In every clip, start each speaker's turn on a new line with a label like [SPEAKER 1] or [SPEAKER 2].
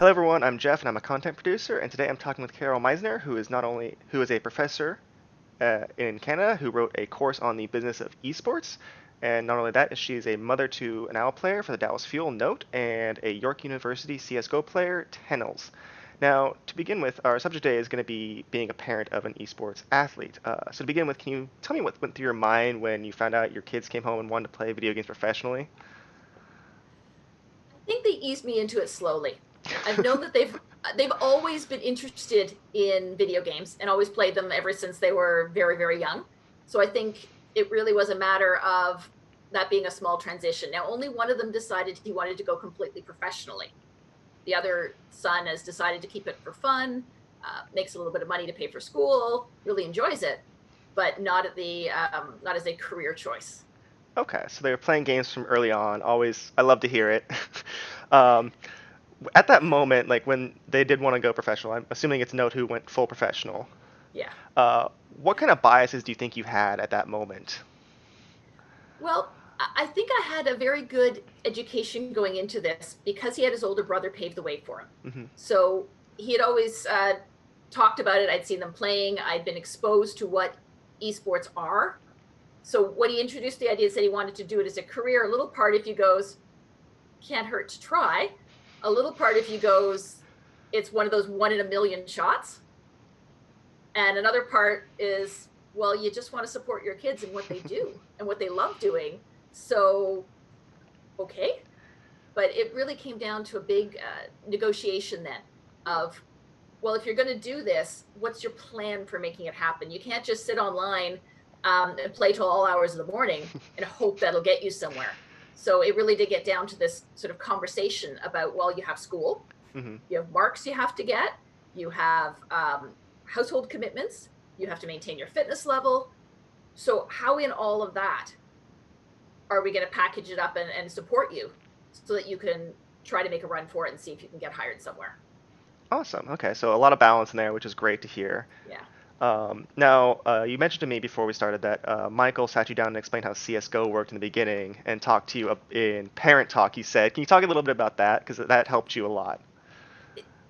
[SPEAKER 1] Hello everyone, I'm Jeff and I'm a content producer, and today I'm talking with Carol Meissner, who is a professor in Canada who wrote a course on the business of esports. And not only that, she is a mother to an OWL player for the Dallas Fuel Note and a York University CS:GO player, Tennels. Now, to begin with, our subject today is going to be being a parent of an esports athlete. So to begin with, can you tell me what went through your mind when you found out your kids came home and wanted to play video games professionally?
[SPEAKER 2] I think they eased me into it slowly. I've known that they've always been interested in video games and always played them ever since they were very, very young. So I think it really was a matter of that being a small transition. Now, only one of them decided he wanted to go completely professionally. The other son has decided to keep it for fun, makes a little bit of money to pay for school, really enjoys it, but not as a career choice.
[SPEAKER 1] Okay, so they were playing games from early on. Always, I love to hear it. um, at that moment, like when they did want to go professional, I'm assuming it's Note who went full professional.
[SPEAKER 2] Yeah.
[SPEAKER 1] Uh, what kind of biases do you think you had at that moment?
[SPEAKER 2] Well, I think I had a very good education going into this because he had his older brother pave the way for him.
[SPEAKER 1] Hmm.
[SPEAKER 2] So he had always talked about it. I'd seen them playing. I'd been exposed to what esports are. So when he introduced the idea, said he wanted to do it as a career. A little part of you goes, can't hurt to try. A little part of you goes, it's one of those one in a million shots. And another part is, well, you just want to support your kids and what they do and what they love doing. So, okay. But it really came down to a big negotiation then of, well, if you're going to do this, what's your plan for making it happen? You can't just sit online and play till all hours of the morning and hope that'll get you somewhere. So it really did get down to this sort of conversation about, well, you have school,
[SPEAKER 1] Hmm.
[SPEAKER 2] you have marks you have to get, you have household commitments, you have to maintain your fitness level. So how in all of that are we going to package it up and support you so that you can try to make a run for it and see if you can get hired somewhere?
[SPEAKER 1] Awesome. Okay, so a lot of balance in there, which is great to hear.
[SPEAKER 2] Yeah.
[SPEAKER 1] Now, you mentioned to me before we started that Michael sat you down and explained how CS:GO worked in the beginning and talked to you in parent talk, you said. Can you talk a little bit about that? Because that helped you a lot.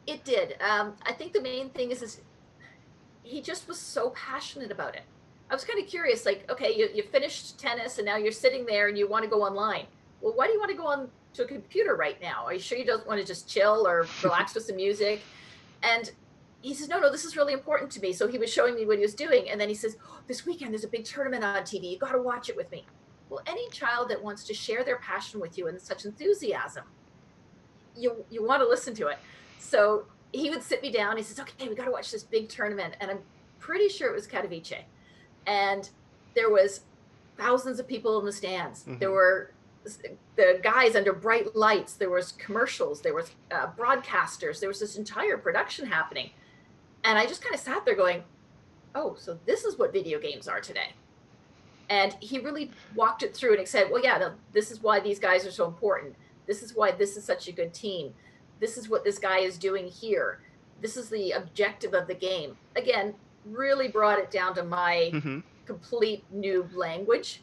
[SPEAKER 2] It did. I think the main thing is he just was so passionate about it. I was kind of curious, like, okay, you finished tennis and now you're sitting there and you want to go online. Well, why do you want to go on to a computer right now? Are you sure you don't want to just chill or relax with some music? And he says, no, this is really important to me. So he was showing me what he was doing. And then he says, oh, this weekend there's a big tournament on TV. You got to watch it with me. Well, any child that wants to share their passion with you and such enthusiasm, you want to listen to it. So he would sit me down. He says, okay, we got to watch this big tournament. And I'm pretty sure it was Katowice. And there was thousands of people in the stands. There
[SPEAKER 1] Hmm.
[SPEAKER 2] were the guys under bright lights. There was commercials. There was broadcasters. There was this entire production happening. And I just kind of sat there going, oh, so this is what video games are today. And he really walked it through and said, well, yeah, no, this is why these guys are so important. This is why this is such a good team. This is what this guy is doing here. This is the objective of the game. Again, really brought it down to my
[SPEAKER 1] Hmm.
[SPEAKER 2] complete new language,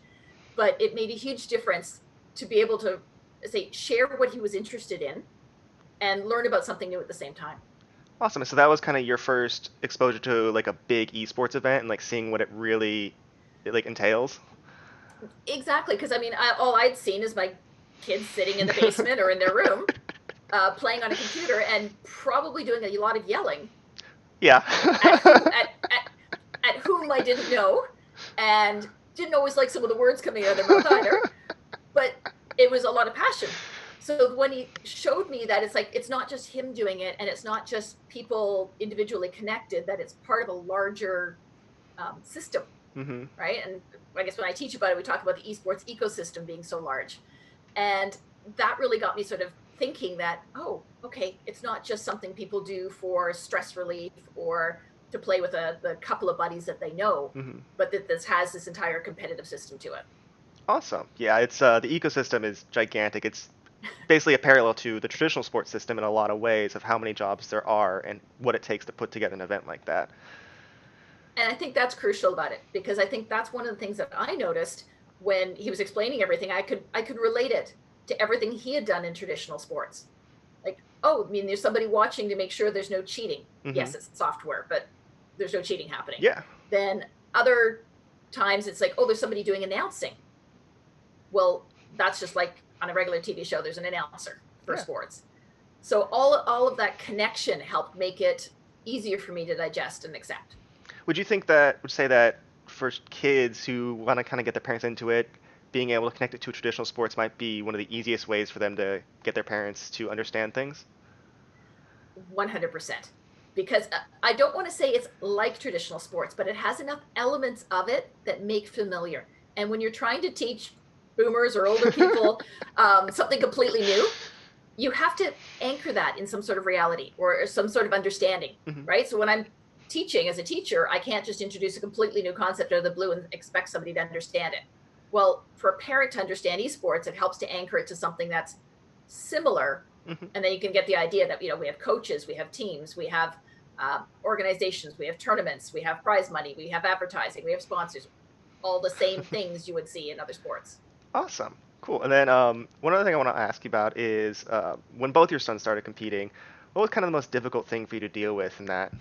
[SPEAKER 2] but it made a huge difference to be able to say share what he was interested in and learn about something new at the same time.
[SPEAKER 1] Awesome. So that was kind of your first exposure to like a big esports event and like seeing what it really like entails.
[SPEAKER 2] Exactly, because I mean, all I'd seen is my kids sitting in the basement or in their room playing on a computer and probably doing a lot of yelling
[SPEAKER 1] Yeah.
[SPEAKER 2] at who at whom I didn't know, and didn't always like some of the words coming out of their mouth either. But it was a lot of passion. So when he showed me that it's like it's not just him doing it, and it's not just people individually connected, that it's part of a larger system,
[SPEAKER 1] Hmm.
[SPEAKER 2] right? And I guess when I teach about it, we talk about the esports ecosystem being so large, and that really got me sort of thinking that, oh, okay, it's not just something people do for stress relief or to play with the couple of buddies that they know,
[SPEAKER 1] Hmm.
[SPEAKER 2] but that this has this entire competitive system to it.
[SPEAKER 1] Awesome. Yeah, it's the ecosystem is gigantic. It's basically a parallel to the traditional sports system in a lot of ways of how many jobs there are and what it takes to put together an event like that.
[SPEAKER 2] And I think that's crucial about it, because I think that's one of the things that I noticed when he was explaining everything. I could relate it to everything he had done in traditional sports. Like, oh, I mean, there's somebody watching to make sure there's no cheating.
[SPEAKER 1] Mm-hmm.
[SPEAKER 2] Yes, it's software, but there's no cheating happening.
[SPEAKER 1] Yeah.
[SPEAKER 2] Then other times it's like, oh, there's somebody doing announcing. Well, that's just like on a regular TV show, there's an announcer for
[SPEAKER 1] Yeah.
[SPEAKER 2] sports. So all of that connection helped make it easier for me to digest and accept.
[SPEAKER 1] Would say that for kids who want to kind of get their parents into it, being able to connect it to traditional sports might be one of the easiest ways for them to get their parents to understand things?
[SPEAKER 2] 100%. Because I don't want to say it's like traditional sports, but it has enough elements of it that make familiar. And when you're trying to teach boomers or older people something completely new, you have to anchor that in some sort of reality or some sort of understanding,
[SPEAKER 1] Hmm.
[SPEAKER 2] right? So when I'm teaching as a teacher, I can't just introduce a completely new concept out of the blue and expect somebody to understand it. Well, for a parent to understand esports, it helps to anchor it to something that's similar,
[SPEAKER 1] Hmm.
[SPEAKER 2] and then you can get the idea that we have coaches, we have teams, we have organizations, we have tournaments, we have prize money, we have advertising, we have sponsors, all the same things you would see in other sports.
[SPEAKER 1] Awesome. Cool. And then one other thing I want to ask you about is when both your sons started competing, what was kind of the most difficult thing for you to deal with in that?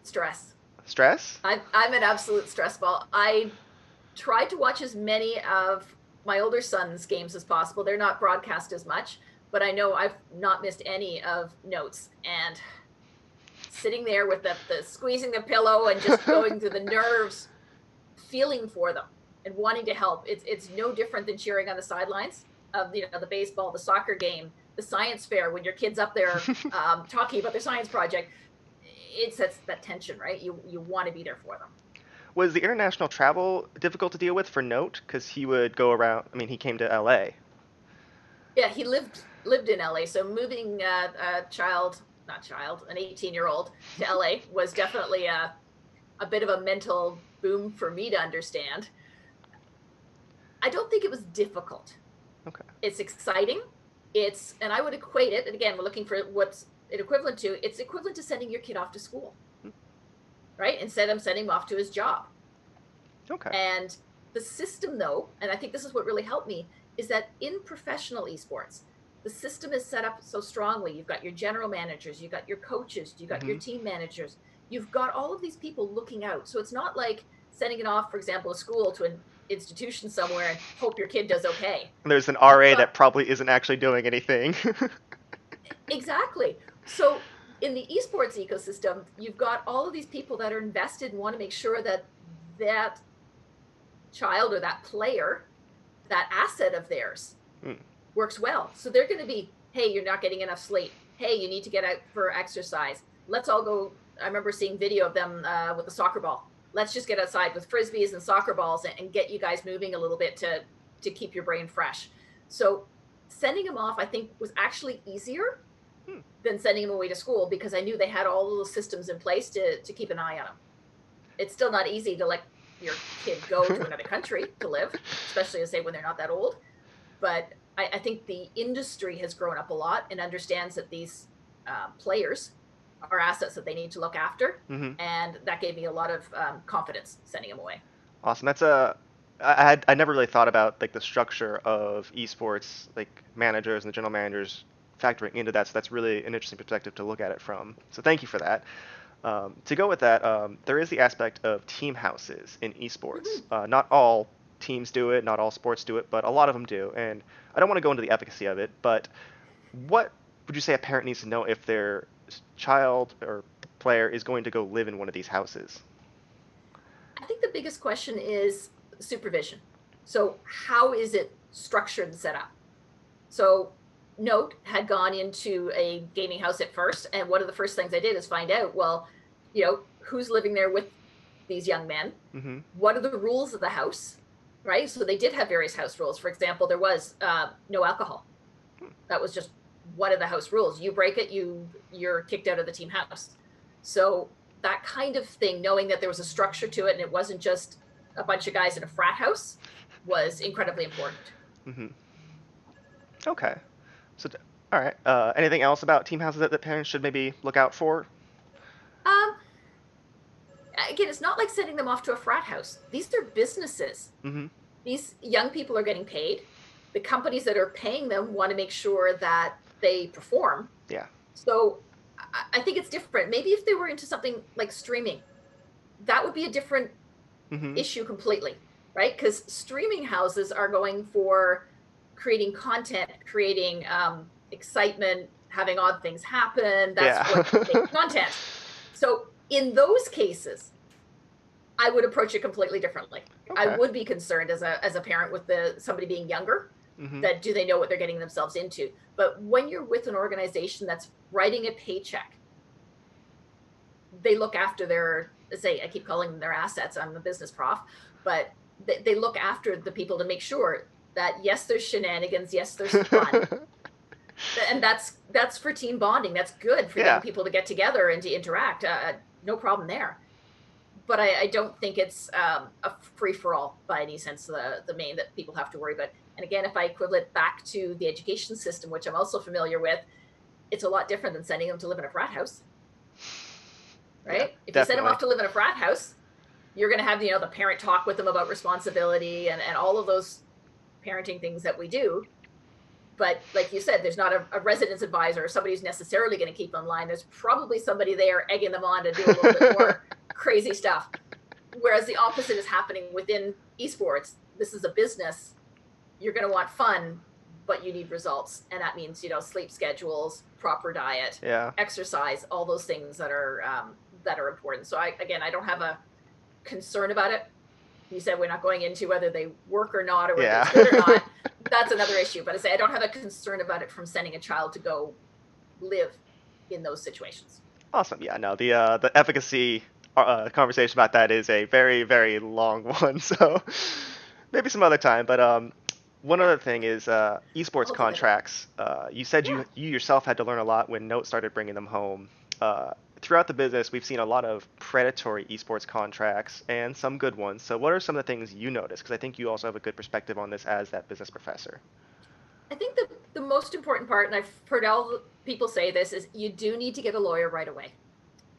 [SPEAKER 2] Stress.
[SPEAKER 1] Stress?
[SPEAKER 2] I'm an absolute stress ball. I tried to watch as many of my older son's games as possible. They're not broadcast as much, but I know I've not missed any of notes. And sitting there with the squeezing the pillow and just going through the nerves, feeling for them and wanting to help. It's no different than cheering on the sidelines of the baseball, the soccer game, the science fair when your kid's up there talking about their science project. It's that tension, right? You want to be there for them.
[SPEAKER 1] Was the international travel difficult to deal with for Note? Because he would go around, I mean, he came to LA.
[SPEAKER 2] Yeah, he lived in LA, so moving a child, not child, an 18-year-old to LA was definitely a bit of a mental boom for me to understand. I don't think it was difficult.
[SPEAKER 1] Okay.
[SPEAKER 2] It's exciting. And I would equate it, and again, we're looking for what's it equivalent to. It's equivalent to sending your kid off to school, right? Instead of sending him off to his job.
[SPEAKER 1] Okay.
[SPEAKER 2] And the system, though, and I think this is what really helped me, is that in professional esports, the system is set up so strongly. You've got your general managers, you've got your coaches, you've got
[SPEAKER 1] Hmm.
[SPEAKER 2] your team managers, you've got all of these people looking out. So it's not like sending it off, for example, a school to an institution somewhere and hope your kid does okay.
[SPEAKER 1] And there's an
[SPEAKER 2] You've
[SPEAKER 1] RA
[SPEAKER 2] got
[SPEAKER 1] that probably isn't actually doing anything.
[SPEAKER 2] exactly. So in the esports ecosystem, you've got all of these people that are invested and want to make sure that that child or that player, that asset of theirs,
[SPEAKER 1] Mm.
[SPEAKER 2] works well. So they're going to be, hey, you're not getting enough sleep. Hey, you need to get out for exercise. Let's all go. I remember seeing video of them with the soccer ball. Let's just get outside with frisbees and soccer balls and get you guys moving a little bit to keep your brain fresh. So sending them off, I think, was actually easier
[SPEAKER 1] Hmm.
[SPEAKER 2] than sending them away to school because I knew they had all those systems in place to keep an eye on them. It's still not easy to let your kid go to another country to live, especially as say when they're not that old. But I think the industry has grown up a lot and understands that these players are assets that they need to look after,
[SPEAKER 1] Hmm.
[SPEAKER 2] and that gave me a lot of confidence sending them away.
[SPEAKER 1] Awesome. I never really thought about like the structure of esports, like managers and the general managers factoring into that. So that's really an interesting perspective to look at it from. So thank you for that. To go with that, there is the aspect of team houses in esports.
[SPEAKER 2] Mm-hmm.
[SPEAKER 1] Not all teams do it, not all sports do it, but a lot of them do. And I don't want to go into the efficacy of it, but what would you say a parent needs to know if their child or player is going to go live in one of these houses?
[SPEAKER 2] I think the biggest question is supervision. So how is it structured and set up? So Note had gone into a gaming house at first, and one of the first things I did is find out, well, who's living there with these young men?
[SPEAKER 1] Mm-hmm.
[SPEAKER 2] What are the rules of the house? Right. So they did have various house rules. For example, there was no alcohol. That was just one of the house rules. You break it, you're kicked out of the team house. So that kind of thing, knowing that there was a structure to it and it wasn't just a bunch of guys in a frat house, was incredibly important.
[SPEAKER 1] Mm-hmm. Okay. So, all right. Anything else about team houses that parents should maybe look out for?
[SPEAKER 2] Um, Again, it's not like sending them off to a frat house. These are businesses.
[SPEAKER 1] Mm-hmm.
[SPEAKER 2] These young people are getting paid. the companies that are paying them want to make sure that they perform.
[SPEAKER 1] Yeah.
[SPEAKER 2] So I think it's different. Maybe if they were into something like streaming, that would be a different
[SPEAKER 1] Mm-hmm.
[SPEAKER 2] issue completely, right? Because streaming houses are going for creating content, creating excitement, having odd things happen. That's
[SPEAKER 1] Yeah.
[SPEAKER 2] what makes content. So in those cases, I would approach it completely differently. I
[SPEAKER 1] Okay.
[SPEAKER 2] would be concerned as a parent with somebody being younger,
[SPEAKER 1] Mm-hmm.
[SPEAKER 2] that do they know what they're getting themselves into? But when you're with an organization that's writing a paycheck, they look after their, say, I keep calling them their assets. I'm a business prof, but they look after the people to make sure that yes, there's shenanigans, yes, there's fun, and that's for team bonding. That's good for young
[SPEAKER 1] Yeah.
[SPEAKER 2] people to get together and to interact. No problem there. But I don't think it's a free for all by any sense. The main that people have to worry about. And again, if I equivalent back to the education system, which I'm also familiar with, it's a lot different than sending them to live in a frat house,
[SPEAKER 1] Yeah.
[SPEAKER 2] right? If you send them
[SPEAKER 1] Definitely.
[SPEAKER 2] off to live in a frat house, you're going to have the parent talk with them about responsibility and all of those parenting things that we do. But like you said, there's not a residence advisor or somebody who's necessarily going to keep them in line. There's probably somebody there egging them on to do a little bit more crazy stuff. Whereas the opposite is happening within esports. This is a business. You're going to want fun, but you need results. And that means, sleep schedules, proper diet,
[SPEAKER 1] Yeah.
[SPEAKER 2] exercise, all those things that are important. So I don't have a concern about it. You said we're not going into whether they work or not, or whether
[SPEAKER 1] Yeah.
[SPEAKER 2] it's good or not. That's another issue. But I don't have a concern about it from sending a child to go live in those situations.
[SPEAKER 1] Awesome. Yeah. No, the efficacy conversation about that is a very, very long one. So maybe some other time. But one
[SPEAKER 2] Yeah,
[SPEAKER 1] other thing is esports
[SPEAKER 2] all together.
[SPEAKER 1] contracts. You said
[SPEAKER 2] Yeah.
[SPEAKER 1] you yourself had to learn a lot when Note started bringing them home. Throughout the business, we've seen a lot of predatory esports contracts and some good ones. So what are some of the things you notice? Because I think you also have a good perspective on this as that business professor.
[SPEAKER 2] I think the most important part, and I've heard all people say this, is you do need to get a lawyer right away.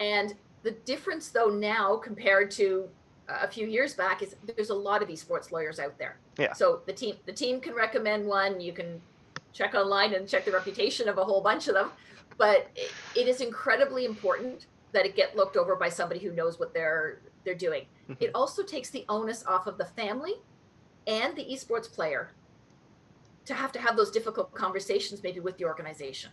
[SPEAKER 2] And the difference, though, now compared to a few years back, is there's a lot of esports lawyers out there.
[SPEAKER 1] Yeah.
[SPEAKER 2] So the team can recommend one. You can check online and check the reputation of a whole bunch of them. But it is incredibly important that it get looked over by somebody who knows what they're doing.
[SPEAKER 1] Hmm.
[SPEAKER 2] It also takes the onus off of the family and the esports player to have those difficult conversations maybe with the organization,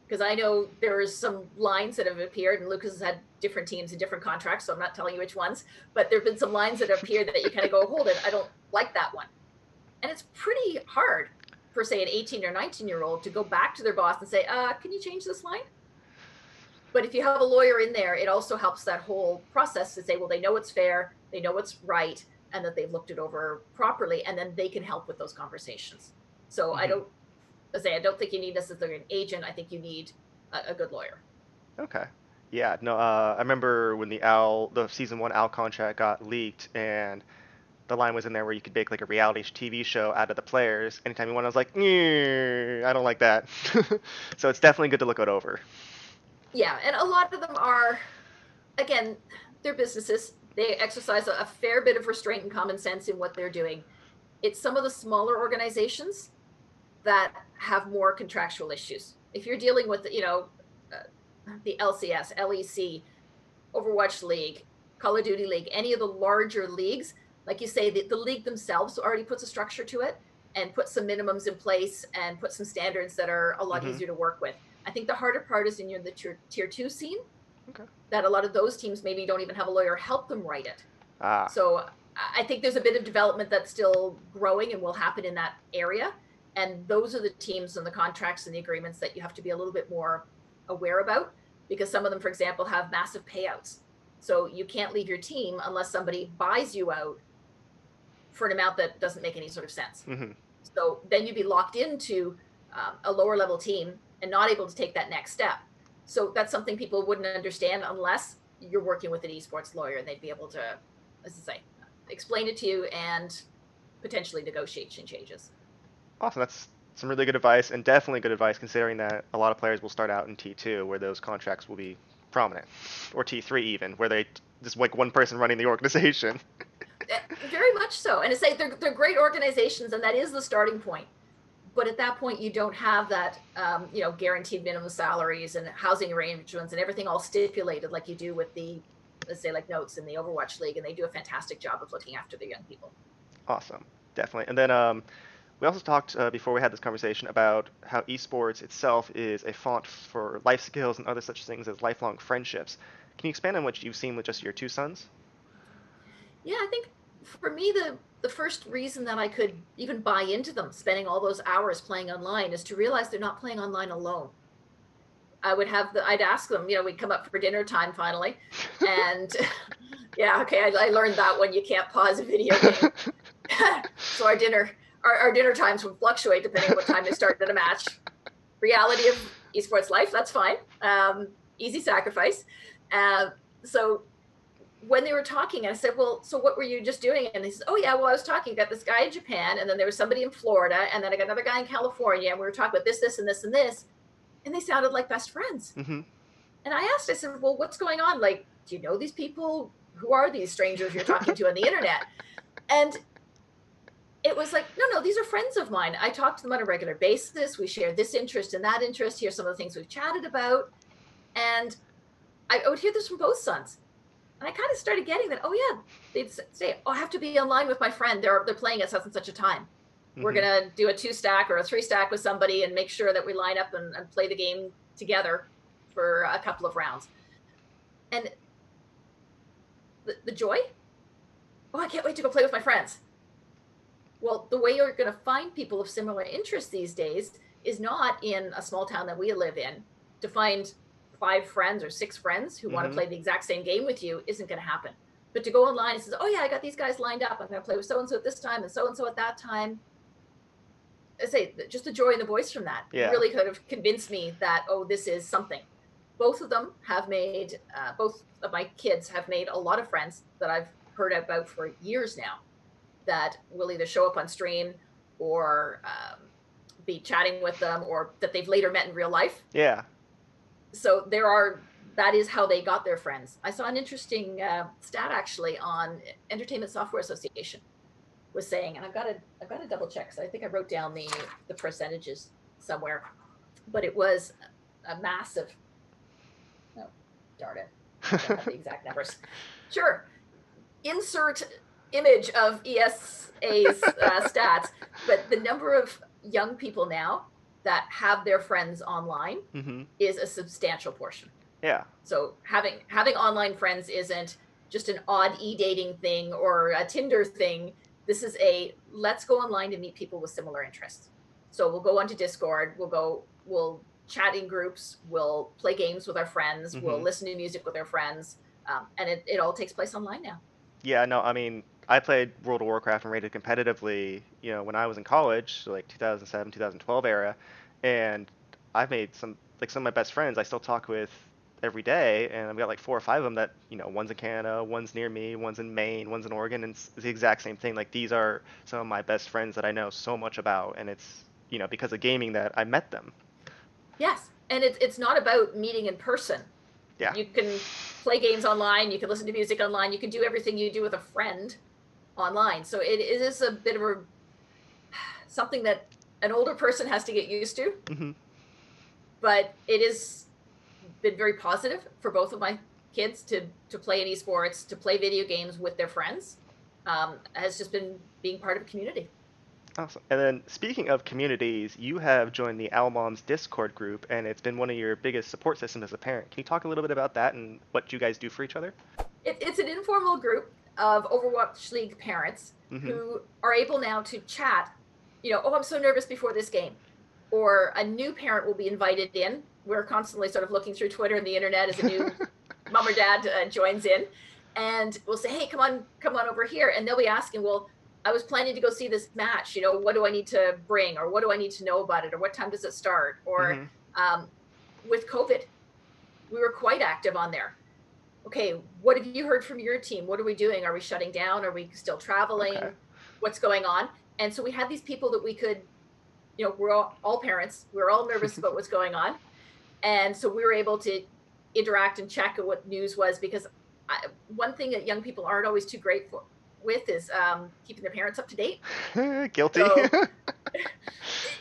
[SPEAKER 2] because I know there's some lines that have appeared, and Lucas has had different teams and different contracts, so I'm not telling you which ones, but there have been some lines that appear that you kind of go, hold it, I don't like that one. And it's pretty hard for, say, an 18 or 19-year-old to go back to their boss and say, can you change this line? But if you have a lawyer in there, it also helps that whole process to say, well, they know it's fair, they know it's right, and that they've looked it over properly, and then they can help with those conversations. So
[SPEAKER 1] Hmm.
[SPEAKER 2] I don't think you need necessarily an agent. I think you need a good lawyer.
[SPEAKER 1] Okay. Yeah. No. I remember when the season one Owl contract got leaked, and the line was in there where you could make like a reality TV show out of the players anytime you want. I was like, I don't like that. So it's definitely good to look it over.
[SPEAKER 2] Yeah, and a lot of them are, again, they're businesses. They exercise a fair bit of restraint and common sense in what they're doing. It's some of the smaller organizations that have more contractual issues. If you're dealing with, the LCS, LEC, Overwatch League, Call of Duty League, any of the larger leagues, like you say, the league themselves already puts a structure to it and put some minimums in place and put some standards that are a lot
[SPEAKER 1] Hmm.
[SPEAKER 2] easier to work with. I think the harder part is in the tier two scene,
[SPEAKER 1] Okay.
[SPEAKER 2] that a lot of those teams maybe don't even have a lawyer help them write it.
[SPEAKER 1] Ah.
[SPEAKER 2] So I think there's a bit of development that's still growing and will happen in that area. And those are the teams and the contracts and the agreements that you have to be a little bit more aware about, because some of them, for example, have massive payouts. So you can't leave your team unless somebody buys you out for an amount that doesn't make any sort of sense.
[SPEAKER 1] Hmm.
[SPEAKER 2] So then you'd be locked into a lower level team and not able to take that next step. So that's something people wouldn't understand unless you're working with an esports lawyer, and they'd be able to, as I say, explain it to you and potentially negotiation changes.
[SPEAKER 1] Awesome. That's some really good advice, and definitely good advice considering that a lot of players will start out in T2 where those contracts will be prominent, or T3 even, where they just like one person running the organization.
[SPEAKER 2] Very much so. And it's like they're great organizations, and that is the starting point. But at that point, you don't have that, guaranteed minimum salaries and housing arrangements and everything all stipulated like you do with the, let's say, like Notes in the Overwatch League, and they do a fantastic job of looking after the young people.
[SPEAKER 1] Awesome, definitely. And then we also talked before we had this conversation about how esports itself is a font for life skills and other such things as lifelong friendships. Can you expand on what you've seen with just your two sons?
[SPEAKER 2] Yeah, I think for me, the first reason that I could even buy into them, spending all those hours playing online, is to realize they're not playing online alone. I'd ask them, we'd come up for dinner time finally, and yeah, okay, I learned that when you can't pause a video game. So our dinner times would fluctuate depending on what time they started a match. Reality of esports life, that's fine. Easy sacrifice. So when they were talking, I said, well, so what were you just doing? And they said, oh yeah, well, I was talking, got this guy in Japan, and then there was somebody in Florida, and then I got another guy in California, and we were talking about this, and this, and this. And they sounded like best friends.
[SPEAKER 1] Mm-hmm.
[SPEAKER 2] And I asked, I said, well, what's going on? Like, do you know these people? Who are these strangers you're talking to on the internet? And it was like, no, these are friends of mine. I talk to them on a regular basis. We share this interest and that interest. Here's some of the things we've chatted about. And I would hear this from both sons. And I kind of started getting that, oh yeah, they'd say, oh, I have to be online with my friend. They're playing at such and such a time. Mm-hmm. We're going to do a 2-stack or a 3-stack with somebody and make sure that we line up and play the game together for a couple of rounds. And the joy, oh, I can't wait to go play with my friends. Well, the way you're going to find people of similar interests these days is not in a small town that we live in. To find 5 friends or 6 friends who want to play the exact same game with you isn't going to happen. But to go online and say, oh yeah, I got these guys lined up. I'm going to play with so-and-so at this time and so at that time. I say, just the joy in the voice from that really kind of convinced me that, oh, this is something. Both of them have made, both of my kids have made a lot of friends that I've heard about for years now that will either show up on stream or be chatting with them, or that they've later met in real life.
[SPEAKER 1] Yeah.
[SPEAKER 2] So that is how they got their friends. I saw an interesting stat actually on Entertainment Software Association was saying, and I've got to double check because I think I wrote down the percentages somewhere, but it was a massive. No, darn it, I don't have the exact numbers. Sure, insert image of ESA's stats, but the number of young people now that have their friends online is a substantial portion.
[SPEAKER 1] Yeah.
[SPEAKER 2] So having online friends isn't just an odd e-dating thing or a Tinder thing. This is let's go online and meet people with similar interests. So we'll go onto Discord, we'll chat in groups, we'll play games with our friends, we'll listen to music with our friends, and it all takes place online now.
[SPEAKER 1] Yeah, no, I mean, I played World of Warcraft and rated competitively, when I was in college, so like 2007, 2012 era, and I've made some of my best friends I still talk with every day, and I've got like 4 or 5 of them that, one's in Canada, one's near me, one's in Maine, one's in Oregon, and it's the exact same thing. Like, these are some of my best friends that I know so much about, and it's, because of gaming that I met them.
[SPEAKER 2] Yes, and it's not about meeting in person.
[SPEAKER 1] Yeah.
[SPEAKER 2] You can play games online, you can listen to music online, you can do everything you do with a friend online. So it is a bit of something that an older person has to get used to. But it has been very positive for both of my kids to play in esports, to play video games with their friends. Has just been being part of a community.
[SPEAKER 1] Awesome. And then speaking of communities, you have joined the Owl Moms Discord group, and it's been one of your biggest support systems as a parent. Can you talk a little bit about that and what you guys do for each other?
[SPEAKER 2] It's an informal group of Overwatch League parents who are able now to chat, oh, I'm so nervous before this game. Or a new parent will be invited in. We're constantly sort of looking through Twitter and the internet as a new mom or dad joins in. And we'll say, hey, come on over here. And they'll be asking, well, I was planning to go see this match. What do I need to bring? Or what do I need to know about it? Or what time does it start? Or with COVID, we were quite active on there. Okay, what have you heard from your team? What are we doing? Are we shutting down? Are we still traveling? Okay. What's going on? And so we had these people that we could, we're all parents. We're all nervous about what's going on. And so we were able to interact and check what news was, because one thing that young people aren't always too with is keeping their parents up to date.
[SPEAKER 1] Guilty.
[SPEAKER 2] So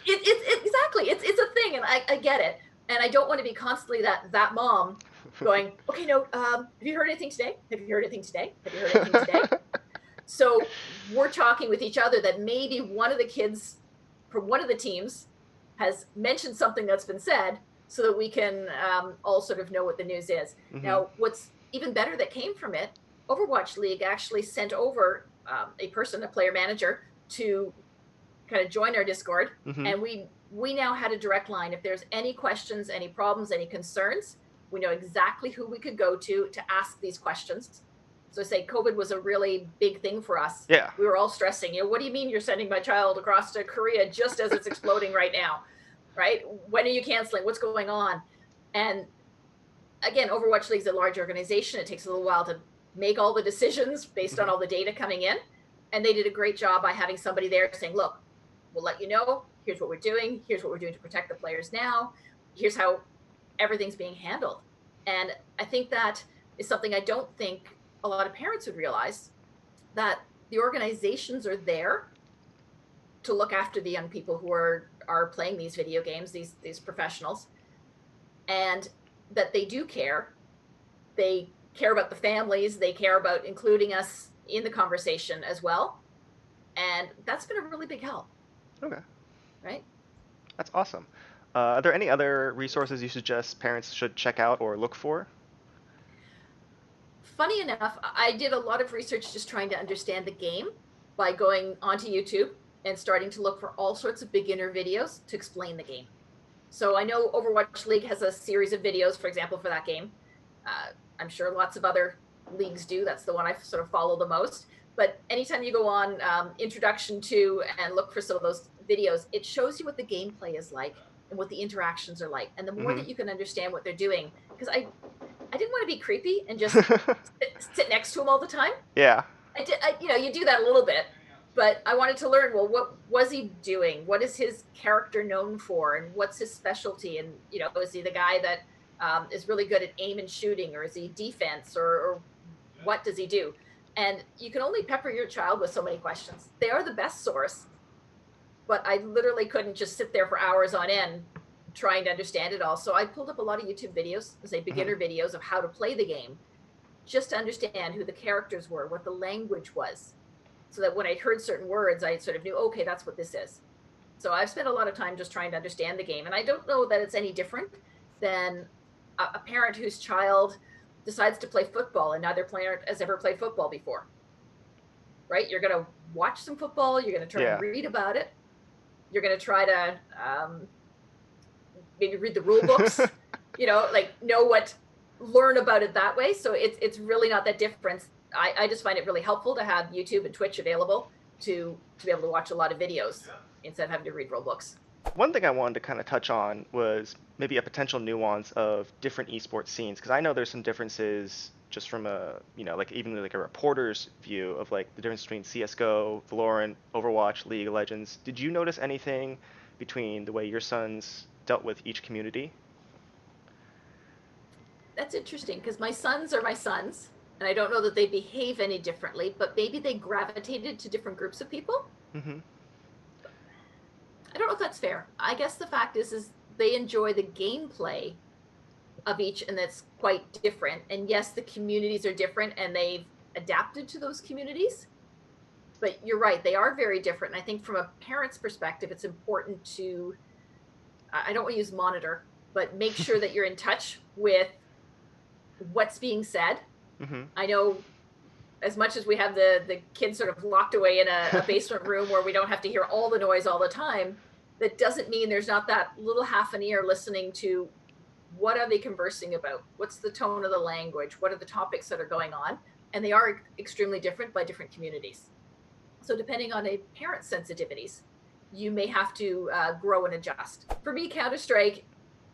[SPEAKER 2] exactly, it's a thing, and I get it, and I don't want to be constantly that mom going, okay, no, have you heard anything today? Have you heard anything today? Have you heard anything today? So we're talking with each other that maybe one of the kids from one of the teams has mentioned something that's been said, so that we can all sort of know what the news is. Now, what's even better that came from it, Overwatch League actually sent over a person, a player manager, to kind of join our Discord, and we now had a direct line. If there's any questions, any problems, any concerns, we know exactly who we could go to ask these questions. So say COVID was a really big thing for us.
[SPEAKER 1] Yeah.
[SPEAKER 2] We were all stressing, what do you mean you're sending my child across to Korea just as it's exploding right now, right? When are you canceling? What's going on? And again, Overwatch League's a large organization. It takes a little while to make all the decisions based on all the data coming in. And they did a great job by having somebody there saying, look, we'll let you know, here's what we're doing. Here's what we're doing to protect the players now. Here's how everything's being handled. And I think that is something I don't think a lot of parents would realize, that the organizations are there to look after the young people who are playing these video games, these professionals, and that they do care. They care about the families. They care about including us in the conversation as well. And that's been a really big help.
[SPEAKER 1] Okay.
[SPEAKER 2] Right?
[SPEAKER 1] That's awesome. Are there any other resources you suggest parents should check out or look for?
[SPEAKER 2] Funny enough, I did a lot of research just trying to understand the game by going onto YouTube and starting to look for all sorts of beginner videos to explain the game. So I know Overwatch League has a series of videos, for example, for that game. I'm sure lots of other leagues do. That's the one I sort of follow the most. But anytime you go on introduction to and look for some of those videos, it shows you what the gameplay is like and what the interactions are like. And the more that you can understand what they're doing, because I didn't want to be creepy and just sit next to them all the time.
[SPEAKER 1] Yeah.
[SPEAKER 2] You do that a little bit, but I wanted to learn, well, what was he doing? What is his character known for? And what's his specialty? And, is he the guy that is really good at aim and shooting, or is he defense, or what does he do? And you can only pepper your child with so many questions. They are the best source, but I literally couldn't just sit there for hours on end trying to understand it all. So I pulled up a lot of YouTube videos, say beginner videos of how to play the game, just to understand who the characters were, what the language was, so that when I heard certain words, I sort of knew, okay, that's what this is. So I've spent a lot of time just trying to understand the game. And I don't know that it's any different than a parent whose child decides to play football and neither parent has ever played football before, right? You're going to watch some football. You're going to try and read about it. You're going to try to maybe read the rule books, learn about it that way. So it's really not that different. I just find it really helpful to have YouTube and Twitch available to be able to watch a lot of videos instead of having to read rule books.
[SPEAKER 1] One thing I wanted to kind of touch on was maybe a potential nuance of different esports scenes, because I know there's some differences just from even a reporter's view of like the difference between CS:GO, Valorant, Overwatch, League of Legends. Did you notice anything between the way your sons dealt with each community?
[SPEAKER 2] That's interesting, because my sons are my sons, and I don't know that they behave any differently, but maybe they gravitated to different groups of people. I don't know if that's fair. I guess the fact is they enjoy the gameplay of each, and that's quite different. And yes, the communities are different, and they've adapted to those communities. But you're right, they are very different. And I think from a parent's perspective, it's important to, I don't want to use monitor, but make sure that you're in touch with what's being said. I know as much as we have the kids sort of locked away in a basement room where we don't have to hear all the noise all the time, that doesn't mean there's not that little half an ear listening to what are they conversing about? What's the tone of the language? What are the topics that are going on? And they are extremely different by different communities. So depending on a parent's sensitivities, you may have to grow and adjust. For me, Counter-Strike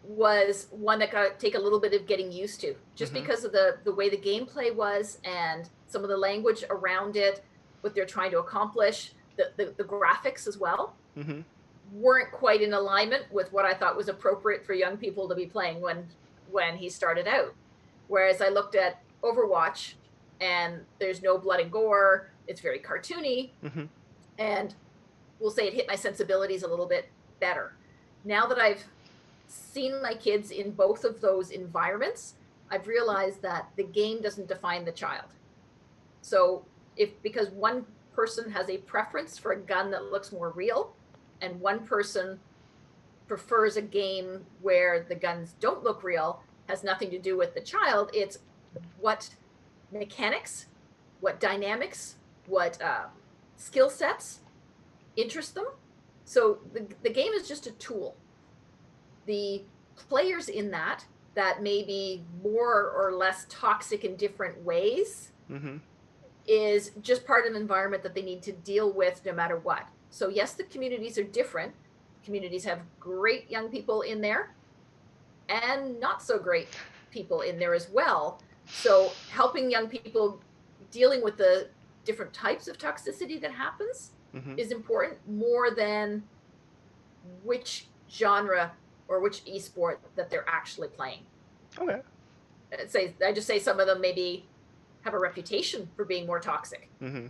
[SPEAKER 2] was one that got to take a little bit of getting used to, just because of the way the gameplay was and some of the language around it, what they're trying to accomplish, the graphics as well, weren't quite in alignment with what I thought was appropriate for young people to be playing when he started out. Whereas I looked at Overwatch, and there's no blood and gore, it's very cartoony,
[SPEAKER 1] Mm-hmm.
[SPEAKER 2] and we'll say it hit my sensibilities a little bit better. Now that I've seen my kids in both of those environments, I've realized that the game doesn't define the child. So if because one person has a preference for a gun that looks more real, and one person prefers a game where the guns don't look real, has nothing to do with the child. It's what mechanics, what dynamics, what skill sets interest them. So the game is just a tool. The players in that may be more or less toxic in different ways
[SPEAKER 1] Mm-hmm.
[SPEAKER 2] is just part of an environment that they need to deal with no matter what. So yes, the communities are different. Communities have great young people in there and not so great people in there as well. So helping young people dealing with the different types of toxicity that happens
[SPEAKER 1] Mm-hmm.
[SPEAKER 2] is important more than which genre or which esport that they're actually playing.
[SPEAKER 1] Okay.
[SPEAKER 2] I just say some of them maybe have a reputation for being more toxic.
[SPEAKER 1] Mm-hmm.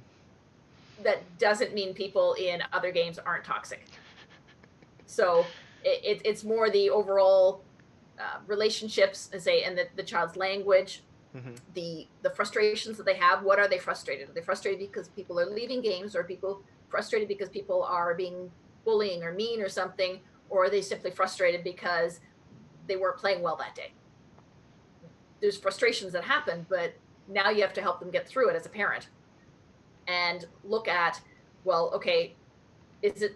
[SPEAKER 2] That doesn't mean people in other games aren't toxic. So it's more the overall relationships and the child's language,
[SPEAKER 1] Mm-hmm.
[SPEAKER 2] the frustrations that they have. What are they frustrated? Are they frustrated because people are leaving games, or are people frustrated because people are being bullying or mean or something, or are they simply frustrated because they weren't playing well that day? There's frustrations that happen, but now you have to help them get through it as a parent and look at, well, okay, is it,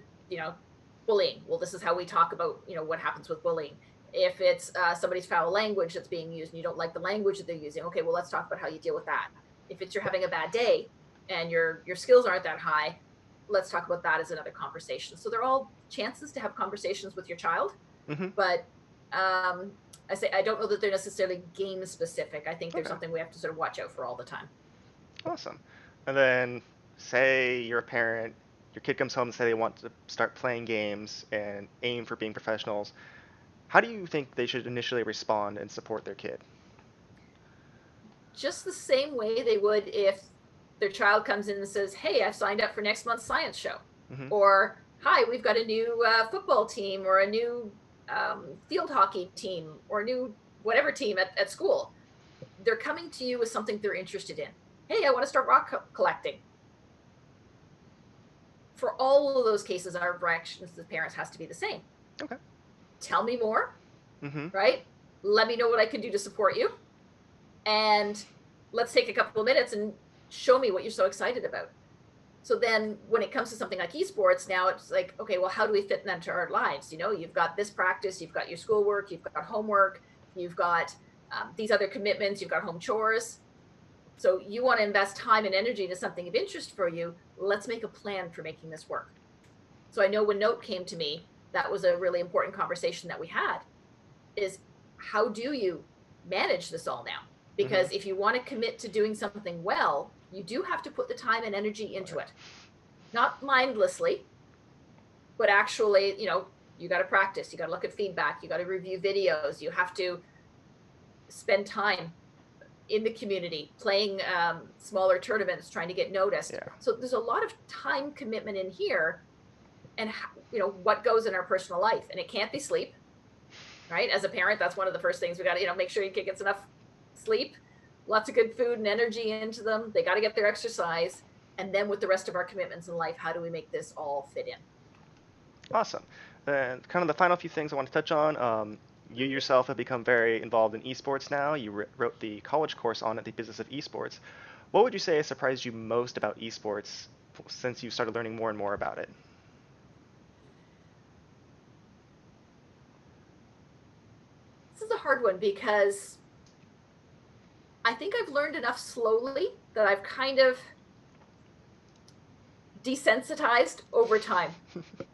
[SPEAKER 2] bullying? Well, this is how we talk about, what happens with bullying. If it's somebody's foul language that's being used and you don't like the language that they're using, okay, well, let's talk about how you deal with that. If it's you're having a bad day and your skills aren't that high, let's talk about that as another conversation. So they're all chances to have conversations with your child,
[SPEAKER 1] Mm-hmm.
[SPEAKER 2] but I don't know that they're necessarily game specific. I think there's
[SPEAKER 1] Okay.
[SPEAKER 2] something we have to sort of watch out for all the time.
[SPEAKER 1] Awesome. And then, say you're a parent, your kid comes home and say they want to start playing games and aim for being professionals. How do you think they should initially respond and support their kid?
[SPEAKER 2] Just the same way they would if their child comes in and says, "Hey, I've signed up for next month's science show,"
[SPEAKER 1] Mm-hmm.
[SPEAKER 2] or "Hi, we've got a new football team or a new field hockey team or a new whatever team at school." They're coming to you with something they're interested in. "Hey, I want to start rock collecting." For all of those cases, our reactions as parents has to be the same.
[SPEAKER 1] Okay.
[SPEAKER 2] Tell me more,
[SPEAKER 1] Mm-hmm.
[SPEAKER 2] right? Let me know what I can do to support you. And let's take a couple of minutes and show me what you're so excited about. So then when it comes to something like esports, now it's like, okay, well, how do we fit that into our lives? You've got this practice, you've got your schoolwork, you've got homework, you've got these other commitments, you've got home chores. So you want to invest time and energy into something of interest for you. Let's make a plan for making this work. So I know when Note came to me, that was a really important conversation that we had, is how do you manage this all now? Because
[SPEAKER 1] Mm-hmm.
[SPEAKER 2] if you want to commit to doing something well, you do have to put the time and energy into it. Not mindlessly, but actually, you got to practice, you got to look at feedback, you got to review videos, you have to spend time in the community playing smaller tournaments, trying to get noticed.
[SPEAKER 1] Yeah.
[SPEAKER 2] So there's a lot of time commitment in here, and what goes in our personal life, and it can't be sleep, right? As a parent, that's one of the first things we got to make sure your kid gets enough sleep, lots of good food and energy into them. They got to get their exercise. And then with the rest of our commitments in life, how do we make this all fit in?
[SPEAKER 1] Awesome. And kind of the final few things I want to touch on. You yourself have become very involved in esports now. You wrote the college course on it, the business of esports. What would you say has surprised you most about esports since you started learning more and more about it?
[SPEAKER 2] This is a hard one because I think I've learned enough slowly that I've kind of desensitized over time.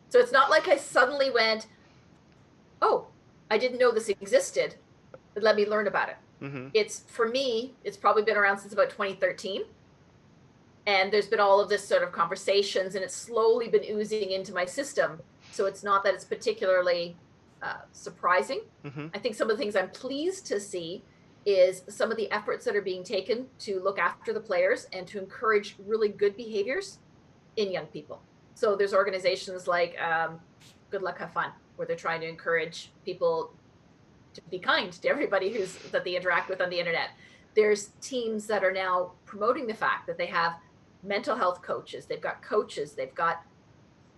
[SPEAKER 2] So it's not like I suddenly went, "Oh, I didn't know this existed. Let me learn about it."
[SPEAKER 1] Mm-hmm.
[SPEAKER 2] For me, it's probably been around since about 2013. And there's been all of this sort of conversations, and it's slowly been oozing into my system. So it's not that it's particularly surprising.
[SPEAKER 1] Mm-hmm.
[SPEAKER 2] I think some of the things I'm pleased to see is some of the efforts that are being taken to look after the players and to encourage really good behaviors in young people. So there's organizations like Good Luck Have Fun, where they're trying to encourage people to be kind to everybody that they interact with on the internet. There's teams that are now promoting the fact that they have mental health coaches, they've got coaches, they've got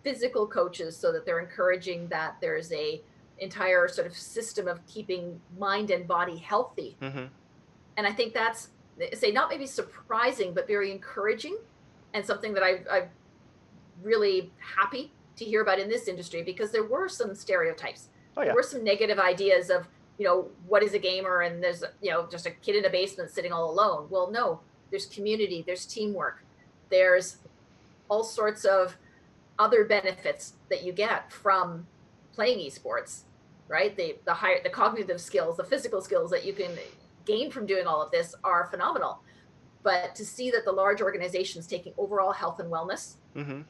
[SPEAKER 2] physical coaches, so that they're encouraging that there's a entire sort of system of keeping mind and body healthy.
[SPEAKER 1] Hmm.
[SPEAKER 2] And I think that's, say, not maybe surprising, but very encouraging, and something that I'm really happy to hear about in this industry, because there were some stereotypes.
[SPEAKER 1] Oh
[SPEAKER 2] There
[SPEAKER 1] yeah.
[SPEAKER 2] were some negative ideas of, what is a gamer, and there's, just a kid in a basement sitting all alone. Well, no, there's community, there's teamwork, there's all sorts of other benefits that you get from playing esports, right? The cognitive skills, the physical skills that you can gain from doing all of this are phenomenal. But to see that the large organizations taking overall health and wellness
[SPEAKER 1] Hmm.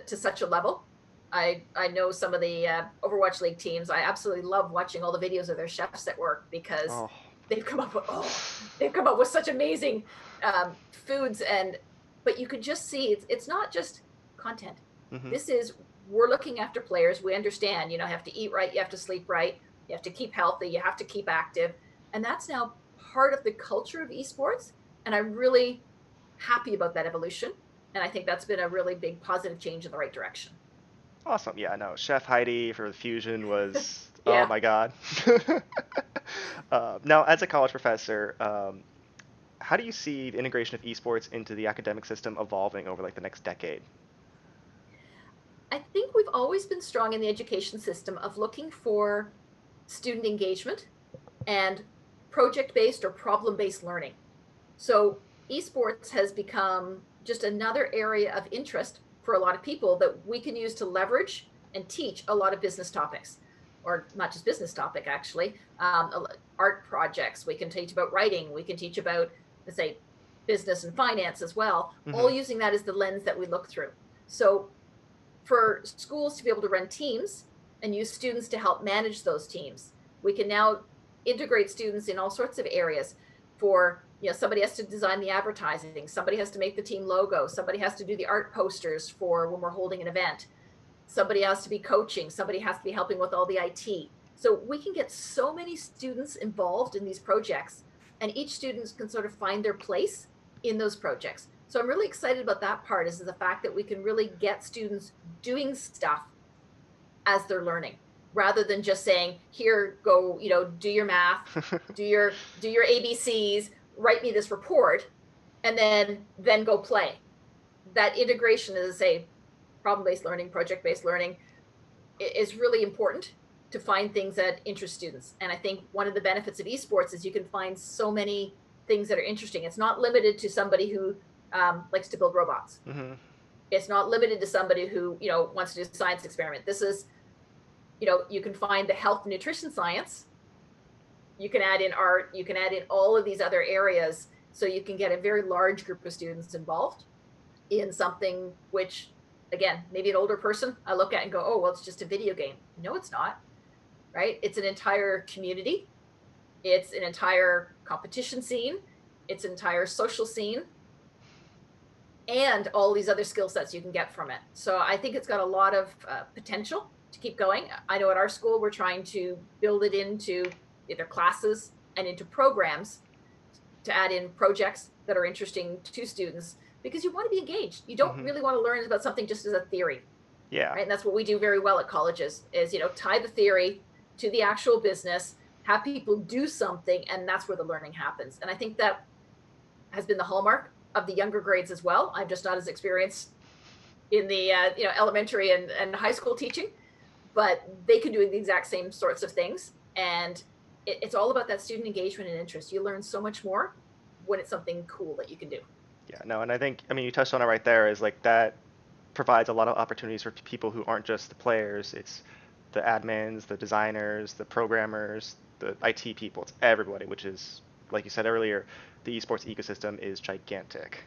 [SPEAKER 2] to such a level, I know some of the Overwatch League teams. I absolutely love watching all the videos of their chefs at work, because
[SPEAKER 1] Oh.
[SPEAKER 2] they've come up with they've come up with such amazing foods. And but you could just see it's not just content.
[SPEAKER 1] Hmm.
[SPEAKER 2] This is, we're looking after players. We understand, you have to eat right, you have to sleep right, you have to keep healthy, you have to keep active, and that's now part of the culture of esports. And I'm really happy about that evolution. And I think that's been a really big positive change in the right direction.
[SPEAKER 1] Awesome. Yeah, no, Chef Heidi for the Fusion was, oh
[SPEAKER 2] Yeah.
[SPEAKER 1] my God. Now, as a college professor, how do you see the integration of esports into the academic system evolving over like the next decade?
[SPEAKER 2] I think we've always been strong in the education system of looking for student engagement and project based or problem based learning. So esports has become just another area of interest for a lot of people that we can use to leverage and teach a lot of business topics, or not just business topic, actually. Art projects, we can teach about writing, we can teach about, let's say, business and finance as well,
[SPEAKER 1] Hmm.
[SPEAKER 2] all using that as the lens that we look through. So for schools to be able to run teams and use students to help manage those teams, we can now integrate students in all sorts of areas. For, somebody has to design the advertising, somebody has to make the team logo, somebody has to do the art posters for when we're holding an event, somebody has to be coaching, somebody has to be helping with all the IT. So we can get so many students involved in these projects, and each student can sort of find their place in those projects. So I'm really excited about that part, is the fact that we can really get students doing stuff as they're learning, rather than just saying, here, go, do your math, do your ABCs, write me this report, and then go play. That integration, as I say, problem-based learning, project-based learning, is really important to find things that interest students. And I think one of the benefits of esports is you can find so many things that are interesting. It's not limited to somebody who likes to build robots.
[SPEAKER 1] Hmm.
[SPEAKER 2] It's not limited to somebody who wants to do a science experiment. This is, you can find the health and nutrition science. You can add in art. You can add in all of these other areas, so you can get a very large group of students involved in something which, again, maybe an older person I look at and go, oh, well, it's just a video game. No, it's not, right? It's an entire community. It's an entire competition scene. It's an entire social scene, and all these other skill sets you can get from it. So I think it's got a lot of potential to keep going. I know at our school, we're trying to build it into either classes and into programs, to add in projects that are interesting to students, because you want to be engaged. You don't
[SPEAKER 1] Hmm.
[SPEAKER 2] really want to learn about something just as a theory,
[SPEAKER 1] Yeah.
[SPEAKER 2] right? And that's what we do very well at colleges, is, tie the theory to the actual business, have people do something, and that's where the learning happens. And I think that has been the hallmark of the younger grades as well. I'm just not as experienced in the elementary and high school teaching, but they can do the exact same sorts of things. And it's all about that student engagement and interest. You learn so much more when it's something cool that you can do.
[SPEAKER 1] Yeah. No, and I think, I mean, you touched on it right there, is like that provides a lot of opportunities for people who aren't just the players. It's the admins, the designers, the programmers, the IT people. It's everybody, which is, like you said earlier, the esports ecosystem is gigantic.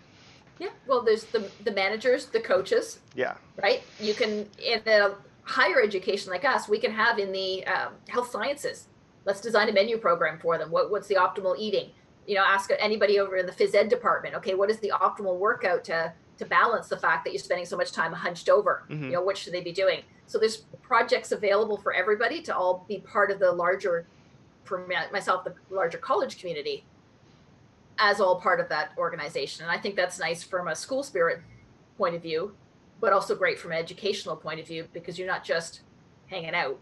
[SPEAKER 2] Yeah, well, there's the managers, the coaches,
[SPEAKER 1] Yeah.
[SPEAKER 2] right? You can, in a higher education like us, we can have in the health sciences. Let's design a menu program for them. What's the optimal eating? ask anybody over in the phys ed department, okay, what is the optimal workout to balance the fact that you're spending so much time hunched over?
[SPEAKER 1] Mm-hmm.
[SPEAKER 2] What should they be doing? So there's projects available for everybody to all be part of the larger, for myself, the larger college community as all part of that organization. And I think that's nice from a school spirit point of view, but also great from an educational point of view, because you're not just hanging out.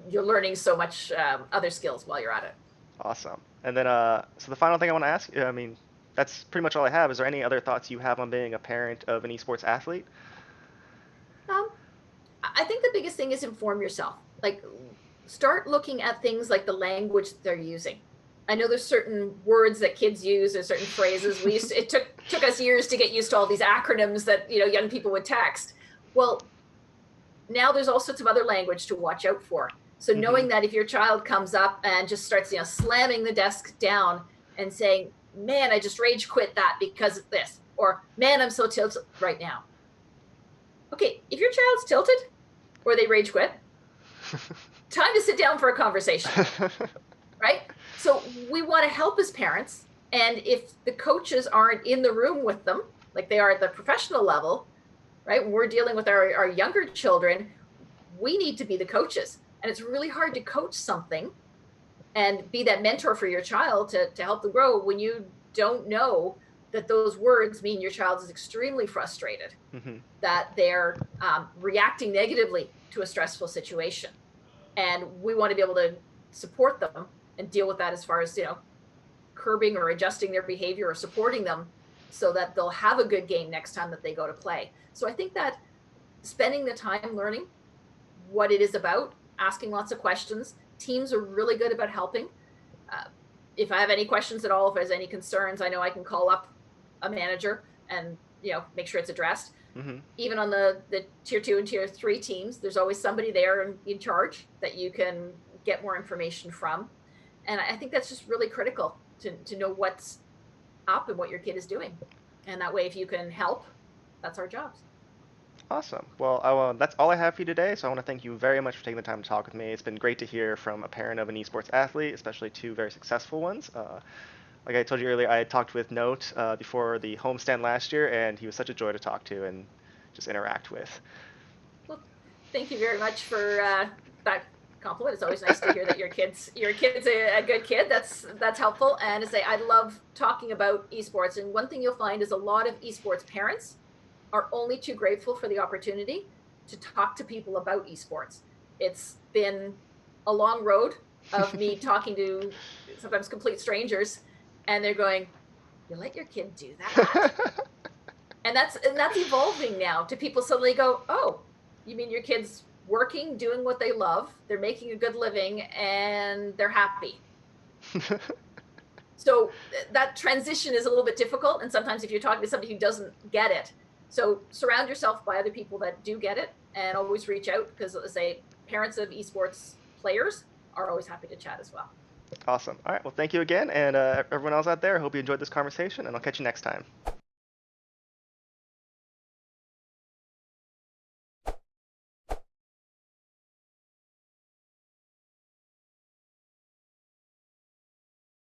[SPEAKER 2] You're learning so much other skills while you're at it.
[SPEAKER 1] Awesome. And then, so the final thing I want to ask, I mean, that's pretty much all I have. Is there any other thoughts you have on being a parent of an esports athlete?
[SPEAKER 2] Um, I think the biggest thing is inform yourself. Like, start looking at things like the language they're using. I know there's certain words that kids use, or certain phrases. It took us years to get used to all these acronyms that young people would text. Well, now there's all sorts of other language to watch out for. So knowing that if your child comes up and just starts slamming the desk down and saying, "Man, I just rage quit that because of this," or "Man, I'm so tilted right now." Okay, if your child's tilted or they rage quit, time to sit down for a conversation, right? So we want to help as parents, and if the coaches aren't in the room with them, like they are at the professional level, right? When we're dealing with our younger children, we need to be the coaches. And it's really hard to coach something and be that mentor for your child to help them grow when you don't know that those words mean your child is extremely frustrated, that they're reacting negatively to a stressful situation. And we want to be able to support them and deal with that as far as, curbing or adjusting their behavior or supporting them so that they'll have a good game next time that they go to play. So I think that spending the time learning what it is about, asking lots of questions. Teams are really good about helping. If I have any questions at all, if there's any concerns, I know I can call up a manager and make sure it's addressed. Even on the tier 2 and tier 3 teams, there's always somebody there in charge that you can get more information from. And I think that's just really critical to know what's up and what your kid is doing. And that way, if you can help, that's our jobs.
[SPEAKER 1] Awesome. Well, that's all I have for you today. So I want to thank you very much for taking the time to talk with me. It's been great to hear from a parent of an esports athlete, especially two very successful ones. Like I told you earlier, I had talked with Note before the homestand last year, and he was such a joy to talk to and just interact with.
[SPEAKER 2] Well, thank you very much for that compliment. It's always nice to hear that your kid's a good kid. That's helpful. And to say, I love talking about esports. And one thing you'll find is a lot of esports parents are only too grateful for the opportunity to talk to people about esports. It's been a long road of me talking to sometimes complete strangers, and they're going, "You let your kid do that?" and that's evolving now to people suddenly go, "Oh, you mean your kid's working, doing what they love, they're making a good living, and they're happy." So that transition is a little bit difficult, and sometimes if you're talking to somebody who doesn't get it, so surround yourself by other people that do get it, and always reach out, because let's say parents of esports players are always happy to chat as well.
[SPEAKER 1] Awesome. All right. Well, thank you again. And everyone else out there, I hope you enjoyed this conversation, and I'll catch you next time.